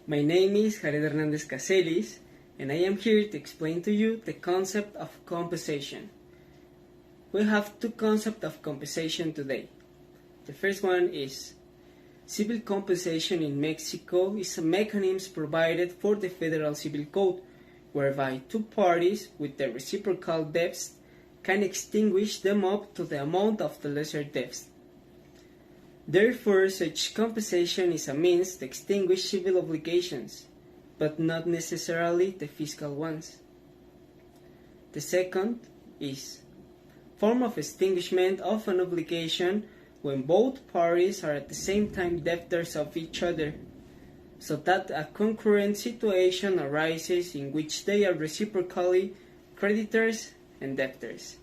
My name is Jared Hernandez Caselis, and I am here to explain to you the concept of compensation. We have two concepts of compensation today. The first one is civil compensation in Mexico is a mechanism provided for the Federal Civil Code, whereby two parties with the reciprocal debts can extinguish them up to the amount of the lesser debts. Therefore, such compensation is a means to extinguish civil obligations, but not necessarily the fiscal ones. The second is form of extinguishment of an obligation when both parties are at the same time debtors of each other, so that a concurrent situation arises in which they are reciprocally creditors and debtors.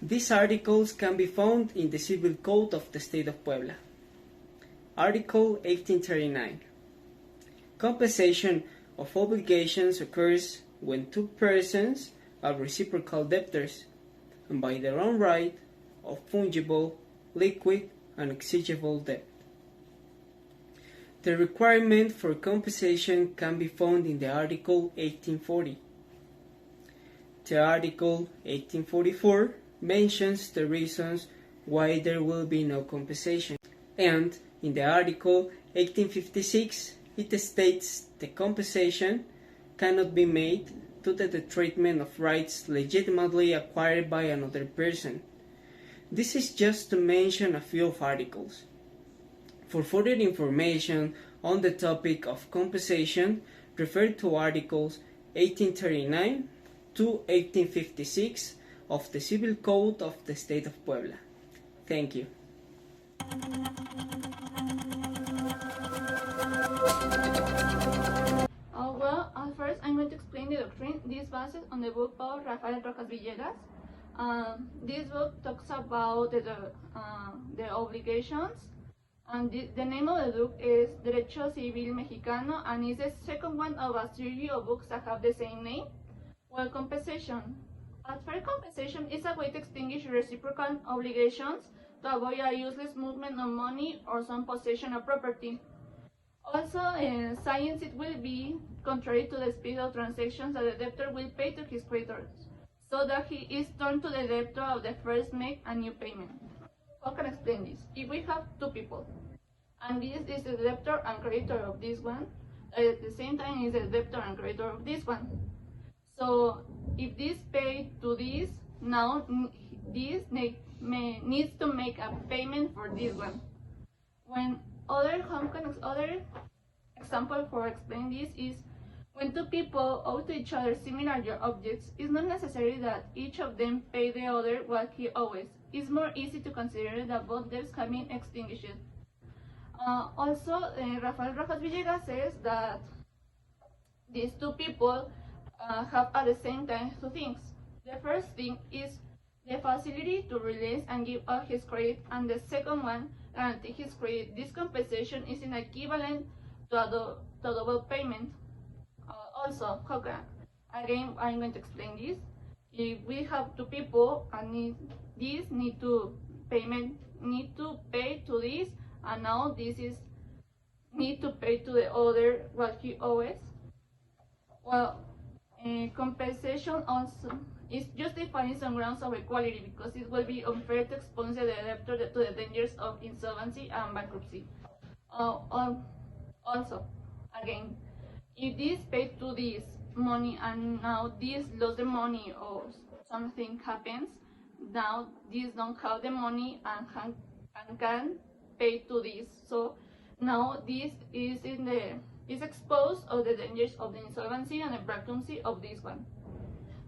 These articles can be found in the Civil Code of the State of Puebla. Article 1839. Compensation of obligations occurs when two persons are reciprocal debtors, and by their own right of fungible, liquid, and exigible debt. The requirement for compensation can be found in the Article 1840. The Article 1844 mentions the reasons why there will be no compensation, and in the Article 1856 it states the compensation cannot be made to the detriment of rights legitimately acquired by another person. This is just to mention a few of articles. For further information on the topic of compensation, refer to Articles 1839 to 1856 of the Civil Code of the State of Puebla. Thank you. First I'm going to explain the doctrine. This bases on the book of Rafael Rojas Villegas. This book talks about the obligations, and the name of the book is Derecho Civil Mexicano, and is the second one of a series of books that have the same name. Well, compensation. Fair compensation is a way to extinguish reciprocal obligations to avoid a useless movement of money or some possession of property. Also, in science, it will be contrary to the speed of transactions that the debtor will pay to his creditors, so that he is turned to the debtor of the first make a new payment. How can I explain this? If we have two people, and this is the debtor and creditor of this one, at the same time is the debtor and creditor of this one. So if this paid to this, now this needs to make a payment for this one. When other example for explaining this is when two people owe to each other similar objects, it's not necessary that each of them pay the other what he owes. It's more easy to consider that both debts have been extinguished. Rafael Rojas Villegas says that these two people have at the same time two things. The first thing is the facility to release and give up his credit, and the second one, guarantee his credit. This compensation is an equivalent to a double payment. Again, I'm going to explain this. If we have two people and this need to pay to this, and now this is need to pay to the other what he owes. Well, compensation also is justified on grounds of equality, because it will be unfair to expose the debtor to the dangers of insolvency and bankruptcy. Also, again, if this paid to this money and now this lost the money or something happens, now this don't have the money and can pay to this. So now this is exposed of the dangers of the insolvency and the bankruptcy of this one.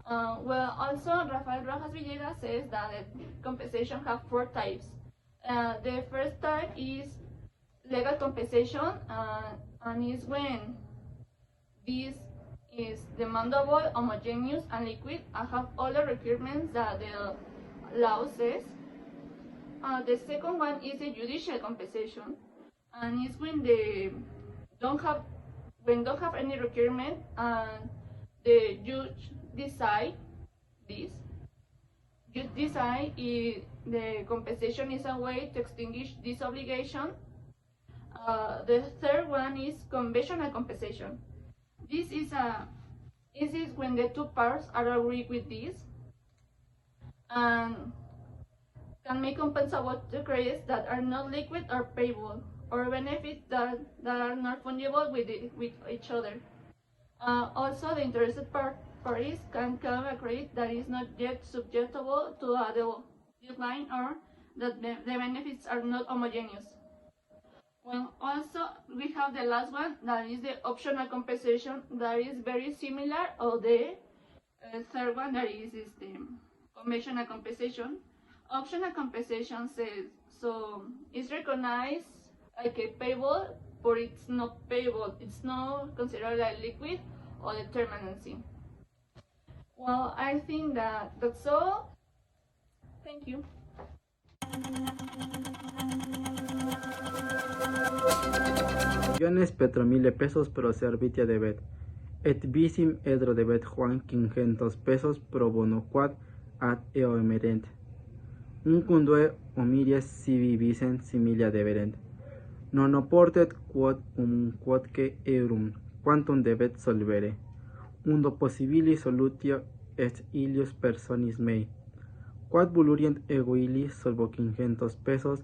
Rafael Rojas Villegas says that the compensation have four types. The first type is legal compensation, and is when this is demandable, homogeneous, and liquid, and have all the requirements that the law says. The second one is the judicial compensation, and is when they don't have any requirement, and the judge decide this. Judge decide if the compensation is a way to extinguish this obligation. The third one is conventional compensation. This is when the two parts are agreed with this and can make compensable to credits that are not liquid or payable, or benefits that are not fungible with each other. Also, the interested parties can claim a credit that is not yet subjectable to a deadline, or that the benefits are not homogeneous. Well, also, we have the last one, that is the optional compensation, that is very similar to the third one, that is the conventional compensation. Optional compensation says, so it's recognized like a payable, but it's not payable. It's not considered like liquid or determinacy. Well, I think that's all. Thank you. Millones petromile pesos pro servitia debet, et visim edro debet Juan 500 pesos pro bono quad ad eo emerent. Uncundue omiries sibi vicent similia deberent. Non oportet quodque eurum, quantum debet solvere. Undo possibili solutio est ilius personis mei. Quad volurient ego illi solvo 500 pesos,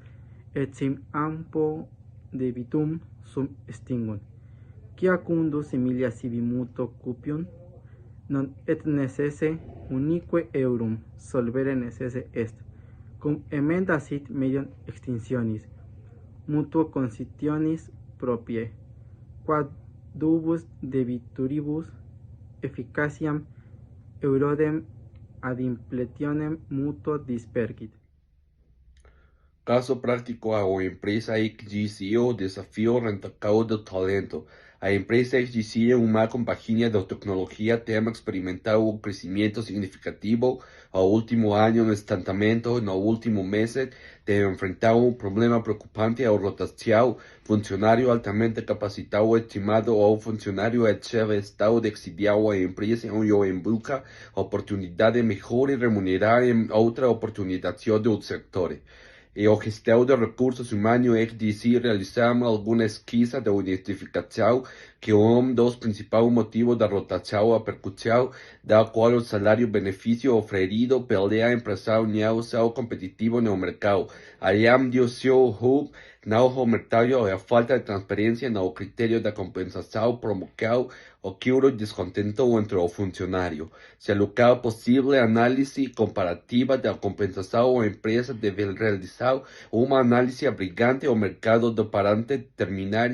et sim ampo debitum sum extingunt. Quia cundus similia sibi mutuo cupium, non et necesse unique eurum solvere necesse est, cum emenda sit medium extinctionis, mutuo consitionis proprie, quad dubus debituribus efficaciam eurodem ad impletionem mutuo dispergit. Caso prático a uma empresa XGCO desafio rentacao do talento. A empresa XGCO uma companhia de tecnologia tem experimentado um crescimento significativo ao último ano no estancamento no último mês tem enfrentado um problema preocupante ao rotação funcionário altamente capacitado estimado ou funcionário em estado de exiliar a empresa ou em busca oportunidade melhor e remunerar em outra oportunidade do setor. E o gestão de recursos humanos XGC realizamos alguma pesquisa de identificação que um dos principais motivos da rotação a percussão, da qual o salário-benefício oferido pela empresa não são competitivo no mercado. Além do seu hub no mercado e a falta de transparência no critério da compensação provocou o curo descontento entre o funcionário. Se é possível análise comparativa da compensação, a empresa deve realizar uma análise abrangente ao mercado para determinar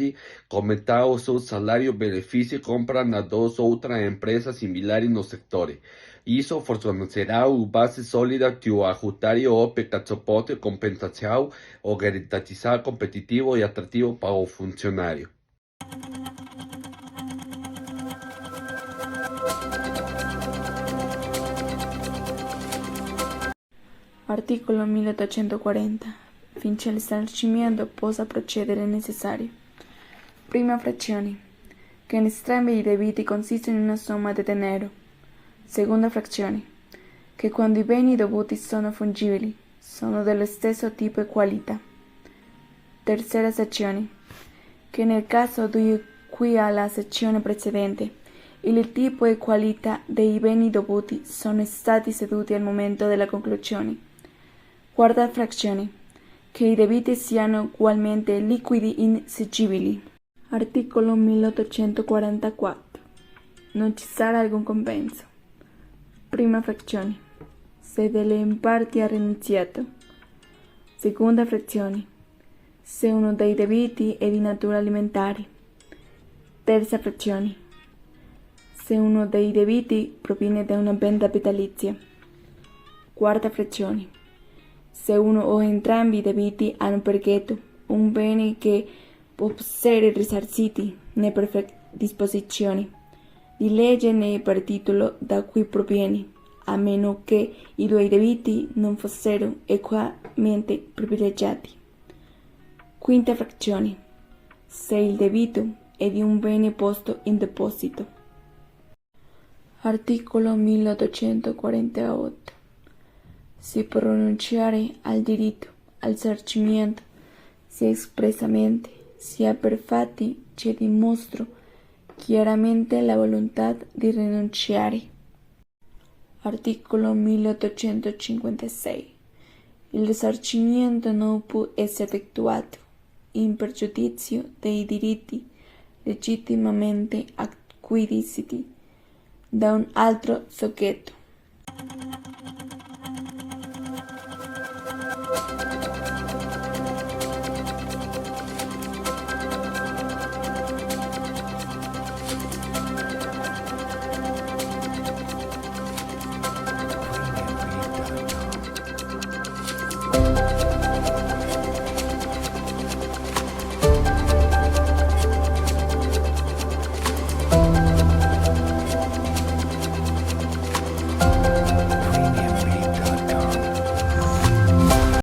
comentar o seu salário-benefício e compra nas duas outras empresas similares no setor. Isso fornecerá uma base sólida que o ajustar o suporte compensação ou garantizar competitivo e atrativo para o funcionário. Articolo 1840. Finché il risarcimento possa procedere necessario. Prima frazione. Che in entrambi i debiti consistono in una somma di denaro. Seconda frazione. Che quando i beni dovuti sono fungibili, sono dello stesso tipo e qualità. Terza sezione. Che nel caso di cui alla sezione precedente, il tipo e qualità dei beni dovuti sono stati ceduti al momento della conclusione. Quarta frazione. Che i debiti siano ugualmente liquidi e inesigibili. Articolo 1844. Non ci sarà alcun compenso. Prima frazione. Se delle parti ha rinunziato. Seconda frazione. Se uno dei debiti è di natura alimentare. Terza frazione. Se uno dei debiti proviene da una vendita vitalizia. Quarta frazione. Se uno o entrambi i debiti hanno pergetto un bene che può essere risarciti né per disposizioni di legge né per titolo da cui proviene, a meno che i due debiti non fossero equamente privilegiati. Quinta frazione. Se il debito è di un bene posto in deposito. Articolo 1848. Si pronunciare al diritto al risarcimento sia espressamente sia per fatti ci dimostro chiaramente la volontà di rinunciare. Articolo 1856. Il risarcimento non può essere effettuato in pregiudizio dei diritti legittimamente acquisiti da un altro soggetto.